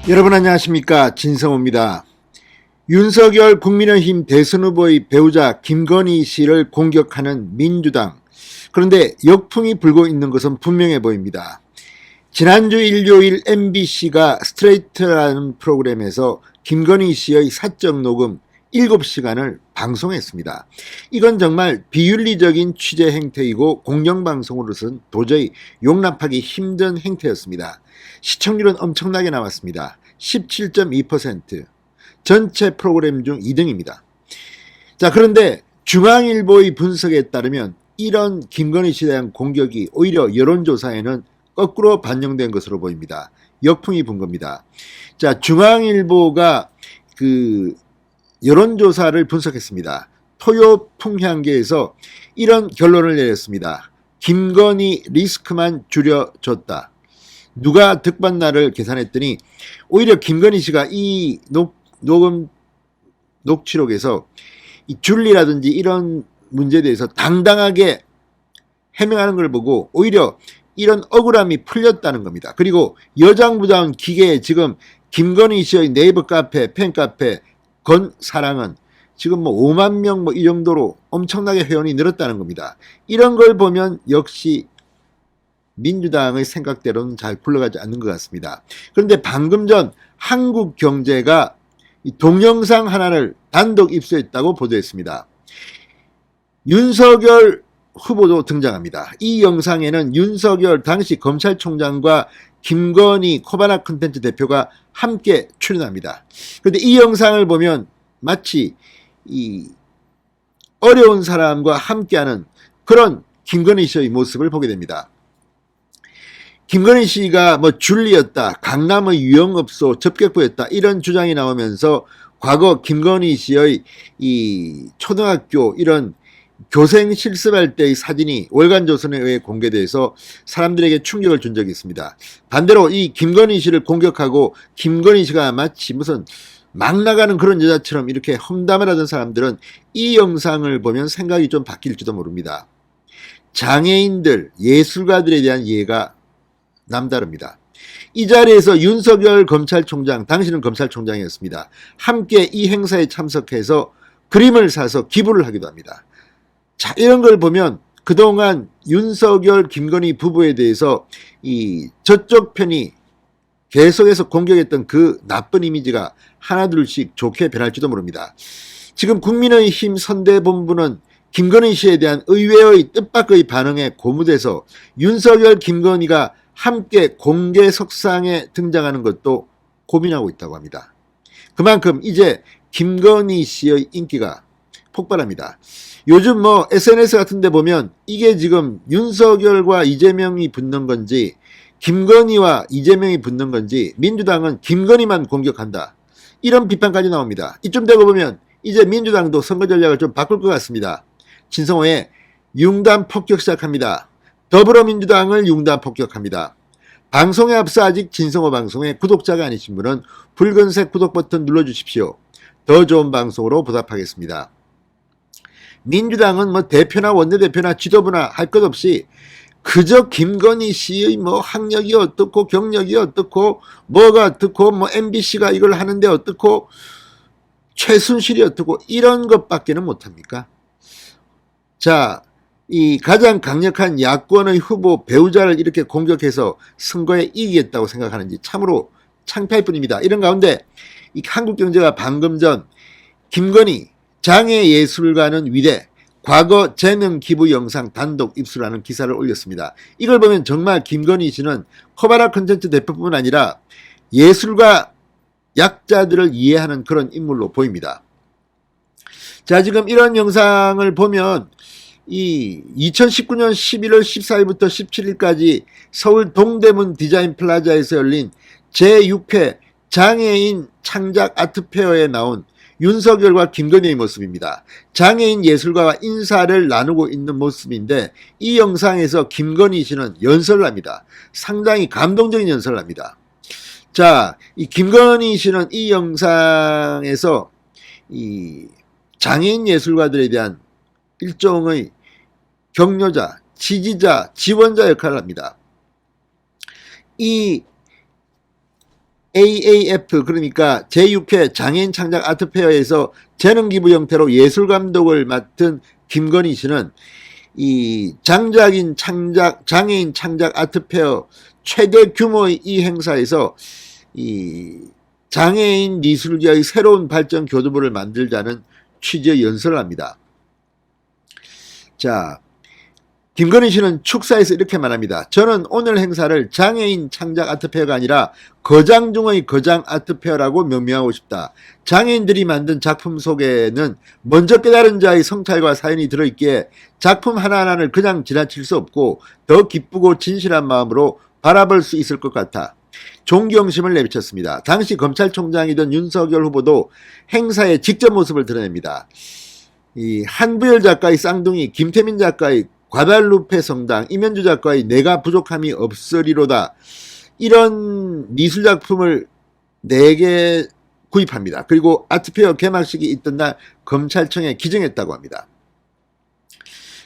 여러분 안녕하십니까, 진성호입니다. 윤석열 국민의힘 대선 후보의 배우자 김건희 씨를 공격하는 민주당. 그런데 역풍이 불고 있는 것은 분명해 보입니다. 지난주 일요일 MBC가 스트레이트라는 프로그램에서 김건희 씨의 사적 녹음 7시간을 방송했습니다. 이건 정말 비윤리적인 취재 행태이고 공영방송으로서는 도저히 용납하기 힘든 행태였습니다. 시청률은 엄청나게 나왔습니다. 17.2%. 전체 프로그램 중 2등입니다. 자, 그런데 중앙일보의 분석에 따르면 이런 김건희 씨에 대한 공격이 오히려 여론조사에는 거꾸로 반영된 것으로 보입니다. 역풍이 분 겁니다. 자, 중앙일보가 여론조사를 분석했습니다. 토요 풍향계에서 이런 결론을 내렸습니다. 김건희 리스크만 줄여줬다. 누가 득받나를 계산했더니 오히려 김건희 씨가 이 녹음 녹취록에서 이 줄리라든지 이런 문제에 대해서 당당하게 해명하는 걸 보고 오히려 이런 억울함이 풀렸다는 겁니다. 그리고 여장부장 기계에 지금 김건희 씨의 네이버 카페, 팬카페, 건사랑은 지금 5만 명 이 정도로 엄청나게 회원이 늘었다는 겁니다. 이런 걸 보면 역시 민주당의 생각대로는 잘 굴러가지 않는 것 같습니다. 그런데 방금 전 한국경제가 동영상 하나를 단독 입수했다고 보도했습니다. 윤석열 후보도 등장합니다. 이 영상에는 윤석열 당시 검찰총장과 김건희 코바나 콘텐츠 대표가 함께 출연합니다. 그런데 이 영상을 보면 마치 이 어려운 사람과 함께하는 그런 김건희 씨의 모습을 보게 됩니다. 김건희 씨가 줄리였다, 강남의 유흥업소 접객부였다 이런 주장이 나오면서 과거 김건희 씨의 이 초등학교 이런 교생 실습할 때의 사진이 월간조선에 의해 공개돼서 사람들에게 충격을 준 적이 있습니다. 반대로 이 김건희 씨를 공격하고 김건희 씨가 마치 무슨 막 나가는 그런 여자처럼 이렇게 험담을 하던 사람들은 이 영상을 보면 생각이 좀 바뀔지도 모릅니다. 장애인들, 예술가들에 대한 이해가 남다릅니다. 이 자리에서 윤석열 검찰총장, 당신은 검찰총장이었습니다. 함께 이 행사에 참석해서 그림을 사서 기부를 하기도 합니다. 자, 이런 걸 보면 그동안 윤석열, 김건희 부부에 대해서 이 저쪽 편이 계속해서 공격했던 그 나쁜 이미지가 하나둘씩 좋게 변할지도 모릅니다. 지금 국민의힘 선대본부는 김건희 씨에 대한 의회의 뜻밖의 반응에 고무돼서 윤석열, 김건희가 함께 공개석상에 등장하는 것도 고민하고 있다고 합니다. 그만큼 이제 김건희 씨의 인기가 폭발합니다. 요즘 SNS 같은 데 보면 이게 지금 윤석열과 이재명이 붙는 건지 김건희와 이재명이 붙는 건지 민주당은 김건희만 공격한다. 이런 비판까지 나옵니다. 이쯤 되고 보면 이제 민주당도 선거 전략을 좀 바꿀 것 같습니다. 진성호의 융단 폭격 시작합니다. 더불어민주당을 융단 폭격합니다. 방송에 앞서 아직 진성호 방송의 구독자가 아니신 분은 붉은색 구독 버튼 눌러주십시오. 더 좋은 방송으로 보답하겠습니다. 민주당은 대표나 원내대표나 지도부나 할 것 없이 그저 김건희 씨의 학력이 어떻고 경력이 어떻고 뭐가 어떻고 MBC가 이걸 하는데 어떻고 최순실이 어떻고 이런 것밖에는 못합니까? 자, 이 가장 강력한 야권의 후보 배우자를 이렇게 공격해서 선거에 이기겠다고 생각하는지 참으로 창피할 뿐입니다. 이런 가운데 이 한국경제가 방금 전 김건희 장애예술가는 위대 과거 재능 기부 영상 단독 입수라는 기사를 올렸습니다. 이걸 보면 정말 김건희 씨는 코바나 콘텐츠 대표뿐만 아니라 예술가 약자들을 이해하는 그런 인물로 보입니다. 자, 지금 이런 영상을 보면 이 2019년 11월 14일부터 17일까지 서울 동대문 디자인 플라자에서 열린 제6회 장애인 창작 아트페어에 나온 윤석열과 김건희의 모습입니다. 장애인 예술가와 인사를 나누고 있는 모습인데 이 영상에서 김건희 씨는 연설을 합니다. 상당히 감동적인 연설을 합니다. 자, 이 김건희 씨는 이 영상에서 이 장애인 예술가들에 대한 일종의 격려자, 지지자, 지원자 역할을 합니다. 이 AAF 그러니까 제6회 장애인 창작 아트페어에서 재능기부 형태로 예술감독을 맡은 김건희 씨는 이 장애인 창작 아트페어 최대 규모의 이 행사에서 이 장애인 미술계의 새로운 발전 교두보를 만들자는 취지의 연설을 합니다. 자, 김건희 씨는 축사에서 이렇게 말합니다. 저는 오늘 행사를 장애인 창작 아트페어가 아니라 거장 중의 거장 아트페어라고 명명하고 싶다. 장애인들이 만든 작품 속에는 먼저 깨달은 자의 성찰과 사연이 들어있기에 작품 하나하나를 그냥 지나칠 수 없고 더 기쁘고 진실한 마음으로 바라볼 수 있을 것 같아 존경심을 내비쳤습니다. 당시 검찰총장이던 윤석열 후보도 행사의 직접 모습을 드러냅니다. 이 한부열 작가의 쌍둥이, 김태민 작가의 과달루페 성당, 이면주 작가의 내가 부족함이 없으리로다. 이런 미술작품을 4개 구입합니다. 그리고 아트페어 개막식이 있던 날 검찰청에 기증했다고 합니다.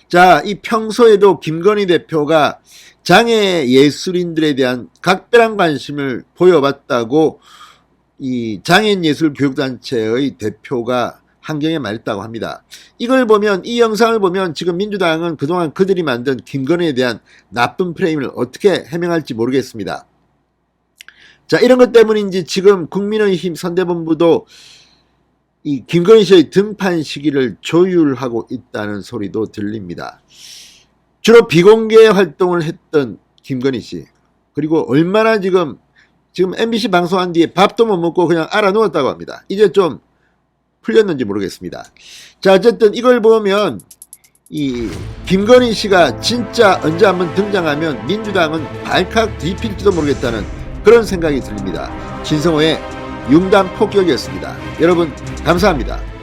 자, 이 평소에도 김건희 대표가 장애 예술인들에 대한 각별한 관심을 보여왔다고 이 장애인예술교육단체의 대표가 한경에 말했다고 합니다. 이걸 보면, 이 영상을 보면 지금 민주당은 그동안 그들이 만든 김건희에 대한 나쁜 프레임을 어떻게 해명할지 모르겠습니다. 자, 이런 것 때문인지 지금 국민의힘 선대본부도 이 김건희 씨의 등판 시기를 조율하고 있다는 소리도 들립니다. 주로 비공개 활동을 했던 김건희 씨, 그리고 얼마나 지금 MBC 방송한 뒤에 밥도 못 먹고 그냥 알아 누웠다고 합니다. 이제 좀 풀렸는지 모르겠습니다. 자, 어쨌든 이걸 보면 이 김건희 씨가 진짜 언제 한번 등장하면 민주당은 발칵 뒤필지도 모르겠다는 그런 생각이 들립니다. 진성호의 융단 폭격이었습니다. 여러분 감사합니다.